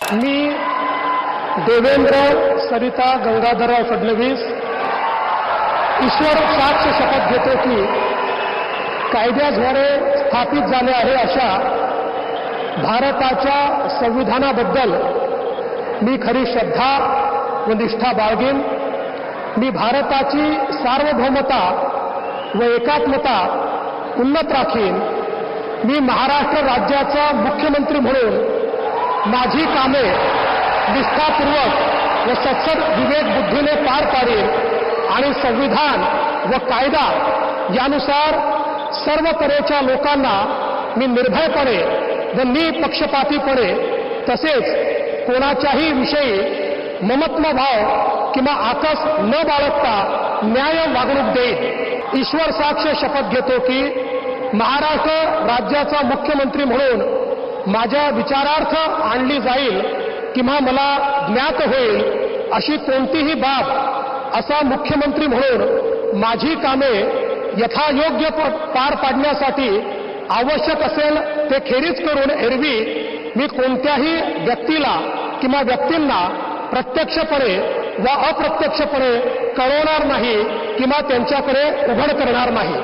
मी देवेंद्र सरिता गंगाधरराव फडणवीस ईश्वर साक्ष शपथ घेतो की कायद्याद्वारे स्थापित झाले आहे अशा भारताच्या संविधानाबद्दल मी खरी श्रद्धा व निष्ठा बाळगेन। मी भारताची सार्वभौमता व एकात्मता उन्नत राखीन। मी महाराष्ट्र राज्याचा मुख्यमंत्री म्हणून माझी कामे निष्ठापूर्वक व सत्सद विवेक बुद्धीने पार पाडेन आणि संविधान व कायदा यानुसार सर्व तऱ्हेच्या लोकांना मी निर्भयपणे व निपक्षपातीपणे तसेच कोणाच्याही विषयी ममत्वभाव किंवा आकस न बाळगता न्याय वागणूक देईन। ईश्वर साक्ष शपथ घेतो की महाराष्ट्र राज्याचा मुख्यमंत्री म्हणून माझ्या विचारार्थ आणली जाईल किंवा मला ज्ञात होईल अशी कोणतीही बाब असा मुख्यमंत्री म्हणून माझी कामे यथायोग्य पार पाडण्यासाठी आवश्यक असेल ते खेरीज करून एरवी मी कोणत्याही व्यक्तीला किंवा व्यक्तींना प्रत्यक्षपणे व अप्रत्यक्षपणे कळवणार नाही किंवा त्यांच्याकडे उघड करणार नाही।